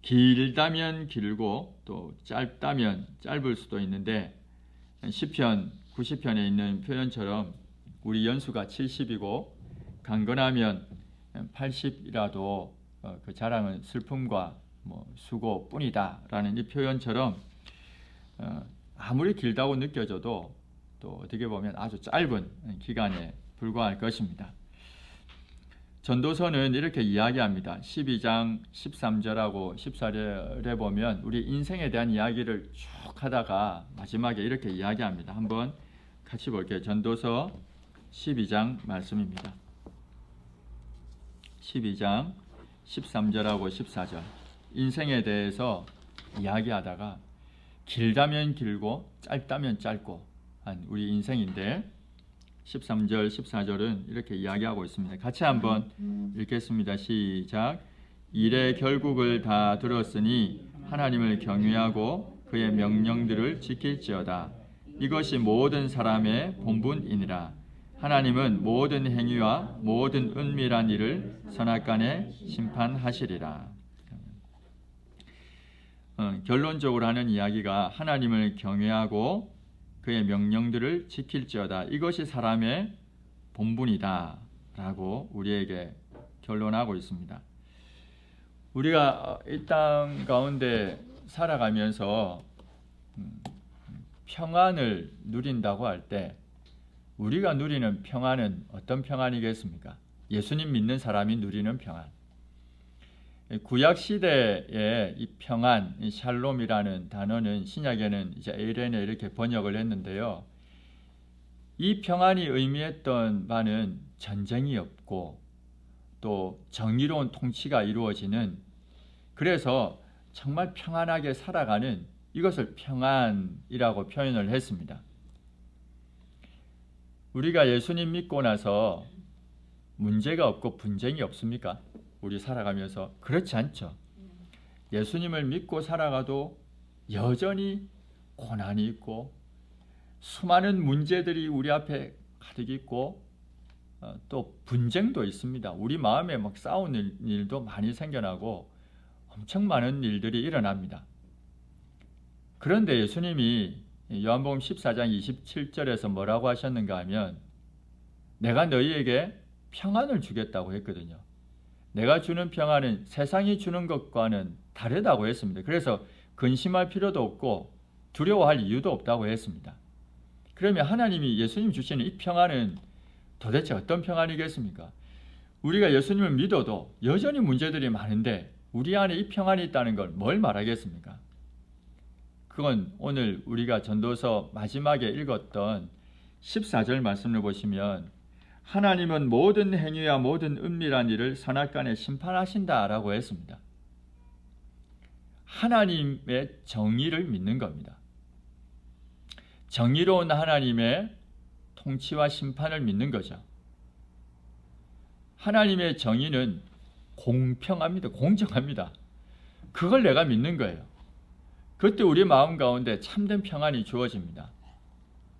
길다면 길고 또 짧다면 짧을 수도 있는데 시편 90편에 있는 표현처럼 우리 연수가 70이고 강건하면 80이라도 그 자랑은 슬픔과 수고뿐이다 라는 이 표현처럼 아무리 길다고 느껴져도 또 어떻게 보면 아주 짧은 기간에 불과할 것입니다. 전도서는 이렇게 이야기합니다. 12장 13절하고 14절에 보면 우리 인생에 대한 이야기를 쭉 하다가 마지막에 이렇게 이야기합니다. 한번 같이 볼게요. 전도서 12장 말씀입니다. 12장 13절하고 14절 인생에 대해서 이야기하다가 길다면 길고 짧다면 짧고 우리 인생인데 13절, 14절은 이렇게 이야기하고 있습니다. 같이 한번 읽겠습니다. 시작. 일의 결국을 다 들었으니 하나님을 경외하고 그의 명령들을 지킬지어다. 이것이 모든 사람의 본분이니라. 하나님은 모든 행위와 모든 은밀한 일을 선악간에 심판하시리라. 결론적으로 하는 이야기가 하나님을 경외하고 그의 명령들을 지킬지어다. 이것이 사람의 본분이다 라고 우리에게 결론하고 있습니다. 우리가 이 땅 가운데 살아가면서 평안을 누린다고 할 때 우리가 누리는 평안은 어떤 평안이겠습니까? 예수님 믿는 사람이 누리는 평안. 구약 시대의 이 평안, 이 샬롬이라는 단어는 신약에는 이제 에이레네 이렇게 번역을 했는데요. 이 평안이 의미했던 바는 전쟁이 없고 또 정의로운 통치가 이루어지는, 그래서 정말 평안하게 살아가는 이것을 평안이라고 표현을 했습니다. 우리가 예수님 믿고 나서 문제가 없고 분쟁이 없습니까? 우리 살아가면서 그렇지 않죠. 예수님을 믿고 살아가도 여전히 고난이 있고 수많은 문제들이 우리 앞에 가득 있고 또 분쟁도 있습니다. 우리 마음에 막 싸우는 일도 많이 생겨나고 엄청 많은 일들이 일어납니다. 그런데 예수님이 요한복음 14장 27절에서 뭐라고 하셨는가 하면 내가 너희에게 평안을 주겠다고 했거든요. 내가 주는 평안은 세상이 주는 것과는 다르다고 했습니다. 그래서 근심할 필요도 없고 두려워할 이유도 없다고 했습니다. 그러면 하나님이 예수님 주시는 이 평안은 도대체 어떤 평안이겠습니까? 우리가 예수님을 믿어도 여전히 문제들이 많은데 우리 안에 이 평안이 있다는 걸 뭘 말하겠습니까? 그건 오늘 우리가 전도서 마지막에 읽었던 14절 말씀을 보시면 하나님은 모든 행위와 모든 은밀한 일을 선악간에 심판하신다라고 했습니다. 하나님의 정의를 믿는 겁니다. 정의로운 하나님의 통치와 심판을 믿는 거죠. 하나님의 정의는 공평합니다. 공정합니다. 그걸 내가 믿는 거예요. 그때 우리 마음 가운데 참된 평안이 주어집니다.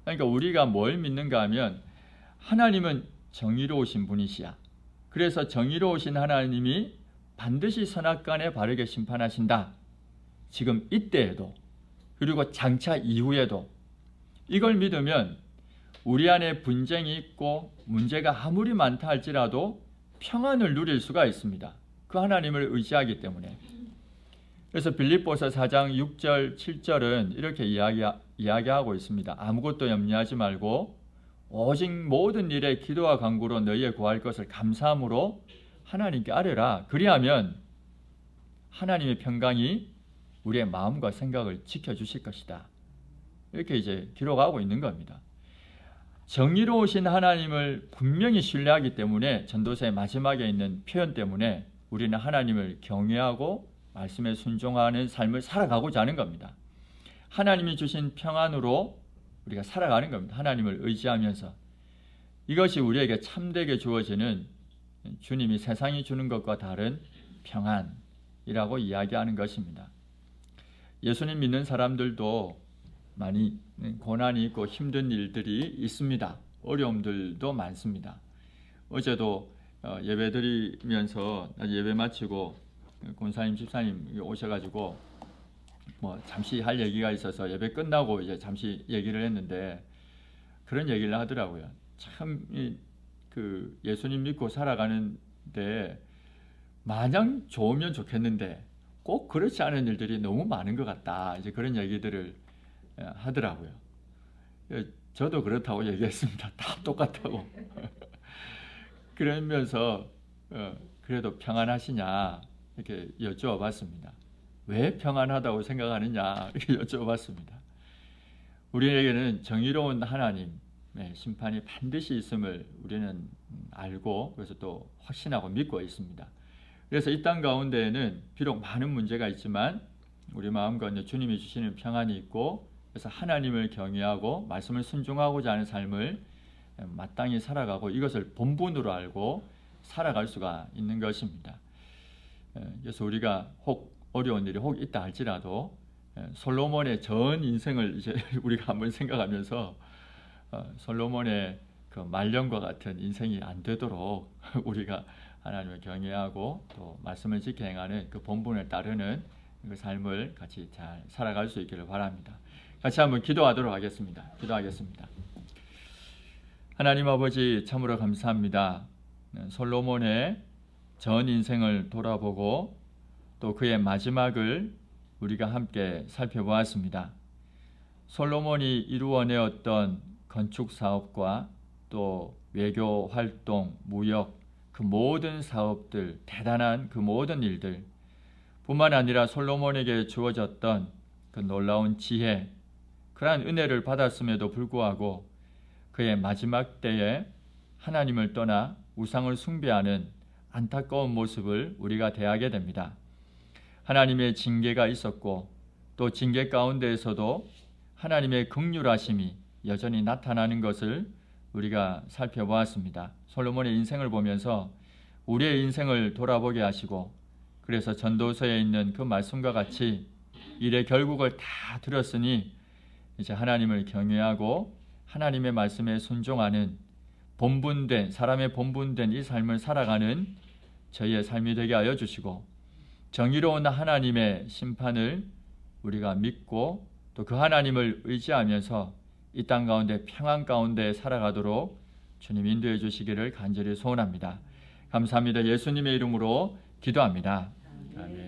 그러니까 우리가 뭘 믿는가 하면 하나님은 정의로우신 분이시야. 그래서 정의로우신 하나님이 반드시 선악간에 바르게 심판하신다. 지금 이때에도 그리고 장차 이후에도 이걸 믿으면 우리 안에 분쟁이 있고 문제가 아무리 많다 할지라도 평안을 누릴 수가 있습니다. 그 하나님을 의지하기 때문에. 그래서 빌립보서 4장 6절 7절은 이렇게 이야기하고 있습니다. 아무것도 염려하지 말고 오직 모든 일에 기도와 간구로 너희의 구할 것을 감사함으로 하나님께 아뢰라. 그리하면 하나님의 평강이 우리의 마음과 생각을 지켜주실 것이다. 이렇게 이제 기록하고 있는 겁니다. 정의로우신 하나님을 분명히 신뢰하기 때문에 전도서의 마지막에 있는 표현 때문에 우리는 하나님을 경외하고 말씀에 순종하는 삶을 살아가고자 하는 겁니다. 하나님이 주신 평안으로 우리가 살아가는 겁니다. 하나님을 의지하면서. 이것이 우리에게 참되게 주어지는 주님이 세상이 주는 것과 다른 평안이라고 이야기하는 것입니다. 예수님 믿는 사람들도 많이 고난이 있고 힘든 일들이 있습니다. 어려움들도 많습니다. 어제도 예배 드리면서 예배 마치고 권사님 집사님 오셔가지고 뭐 잠시 할 얘기가 있어서 예배 끝나고 이제 잠시 얘기를 했는데 그런 얘기를 하더라고요. 참 그 예수님 믿고 살아가는데 마냥 좋으면 좋겠는데 꼭 그렇지 않은 일들이 너무 많은 것 같다. 이제 그런 얘기들을 하더라고요. 저도 그렇다고 얘기했습니다. 다 똑같다고. 그러면서 그래도 평안하시냐 이렇게 여쭈어봤습니다. 왜 평안하다고 생각하느냐 이렇게 여쭈어봤습니다. 우리에게는 정의로운 하나님의 심판이 반드시 있음을 우리는 알고 그래서 또 확신하고 믿고 있습니다. 그래서 이 땅 가운데에는 비록 많은 문제가 있지만 우리 마음 가운데 주님이 주시는 평안이 있고 그래서 하나님을 경외하고 말씀을 순종하고자 하는 삶을 마땅히 살아가고 이것을 본분으로 알고 살아갈 수가 있는 것입니다. 그래서 우리가 혹 어려운 일이 혹 있다 할지라도 솔로몬의 전 인생을 이제 우리가 한번 생각하면서 솔로몬의 그 말년과 같은 인생이 안 되도록 우리가 하나님을 경외하고 또 말씀을 지켜 행하는 그 본분을 따르는 그 삶을 같이 잘 살아갈 수 있기를 바랍니다. 같이 한번 기도하도록 하겠습니다. 기도하겠습니다. 하나님 아버지 참으로 감사합니다. 솔로몬의 전 인생을 돌아보고 또 그의 마지막을 우리가 함께 살펴보았습니다. 솔로몬이 이루어내었던 건축 사업과 또 외교 활동, 무역, 그 모든 사업들, 대단한 그 모든 일들 뿐만 아니라 솔로몬에게 주어졌던 그 놀라운 지혜, 그러한 은혜를 받았음에도 불구하고 그의 마지막 때에 하나님을 떠나 우상을 숭배하는 안타까운 모습을 우리가 대하게 됩니다. 하나님의 징계가 있었고 또 징계 가운데에서도 하나님의 긍휼하심이 여전히 나타나는 것을 우리가 살펴보았습니다. 솔로몬의 인생을 보면서 우리의 인생을 돌아보게 하시고 그래서 전도서에 있는 그 말씀과 같이 일의 결국을 다 들었으니 이제 하나님을 경외하고 하나님의 말씀에 순종하는 본분된 사람의 본분된 이 삶을 살아가는 저희의 삶이 되게 하여 주시고 정의로운 하나님의 심판을 우리가 믿고 또 그 하나님을 의지하면서 이 땅 가운데 평안 가운데 살아가도록 주님 인도해 주시기를 간절히 소원합니다. 감사합니다. 예수님의 이름으로 기도합니다. 아멘.